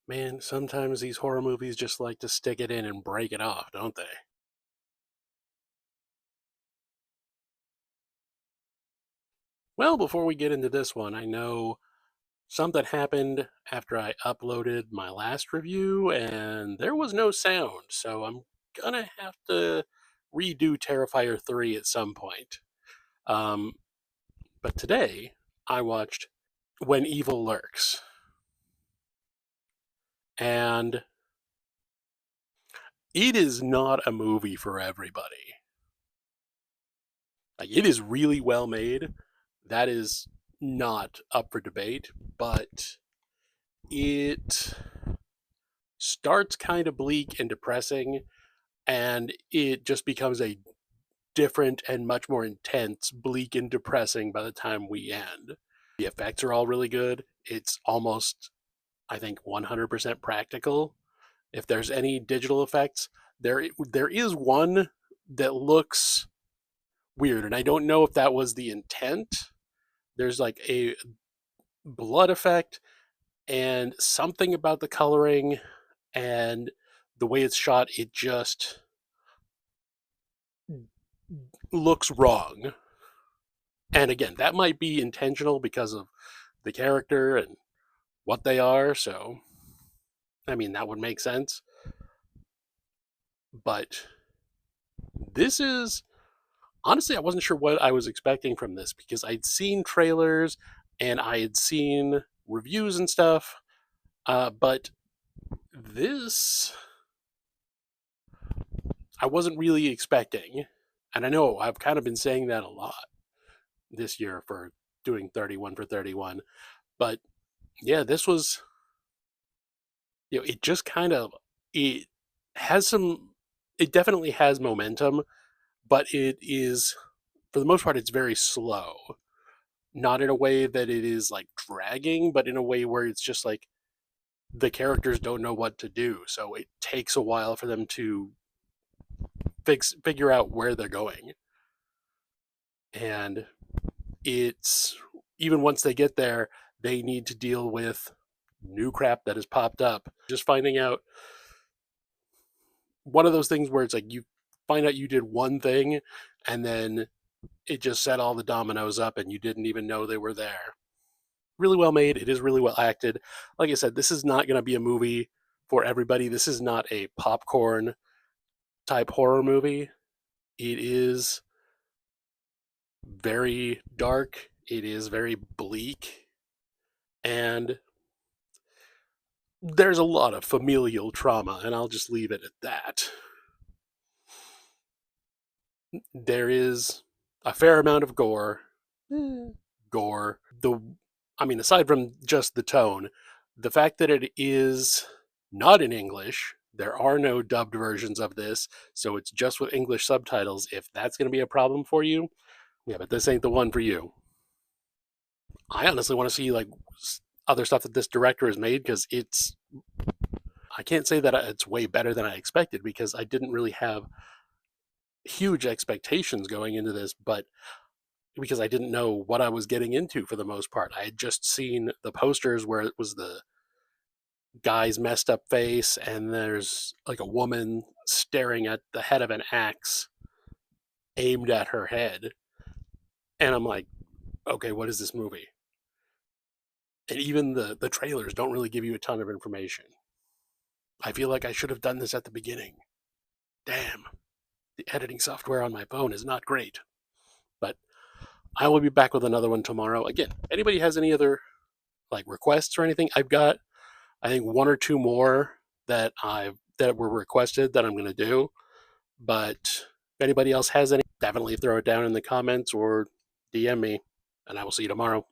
Man, sometimes these horror movies just like to stick it in and break it off, don't they? Well, before we get into this one, I know something happened after I uploaded my last review and there was no sound, so I'm gonna have to redo Terrifier 3 at some point. Um, but today I watched When Evil Lurks, and it is not a movie for everybody. Like, it is really well made. That is not up for debate, but it starts kind of bleak and depressing, and it just becomes a different and much more intense bleak and depressing by the time we end. The effects are all really good. It's almost, I think, 100% practical. If there's any digital effects, there is one that looks weird, and I don't know if that was the intent. There's like a blood effect and something about the coloring and the way it's shot, it just looks wrong. And again, that might be intentional because of the character and what they are. So, I mean, that would make sense. But this is honestly, I wasn't sure what I was expecting from this because I'd seen trailers and I had seen reviews and stuff. But this, I wasn't really expecting. And I know I've kind of been saying that a lot this year for doing 31 for 31. But yeah, this was, it just kind of, it has some, it definitely has momentum, but it is, for the most part, it's very slow. Not in a way that it is like dragging, but in a way where it's just like the characters don't know what to do. So it takes a while for them to figure out where they're going. And it's even once they get there, they need to deal with new crap that has popped up. Just finding out one of those things where it's like you find out you did one thing and then it just set all the dominoes up and you didn't even know they were there. Really well made. It is really well acted. Like I said, this is not going to be a movie for everybody. This is not a popcorn type horror movie. It is very dark. It is very bleak. And there's a lot of familial trauma, and I'll just leave it at that. There is a fair amount of gore. Gore. I mean, aside from just the tone, the fact that it is not in English, there are no dubbed versions of this, so it's just with English subtitles. If that's going to be a problem for you, yeah, but this ain't the one for you. I honestly want to see like other stuff that this director has made because it's. I can't say that it's way better than I expected because I didn't really have huge expectations going into this, but because I didn't know what I was getting into for the most part. I had just seen the posters where it was the guy's messed up face and there's like a woman staring at the head of an axe aimed at her head. And I'm like, okay, what is this movie? And even the trailers don't really give you a ton of information. I feel like I should have done this at the beginning. Damn, the editing software on my phone is not great. But I will be back with another one tomorrow. Again, anybody has any other like requests or anything? I've got I think one or two more that were requested that I'm going to do. But if anybody else has any, definitely throw it down in the comments or DM me, and I will see you tomorrow.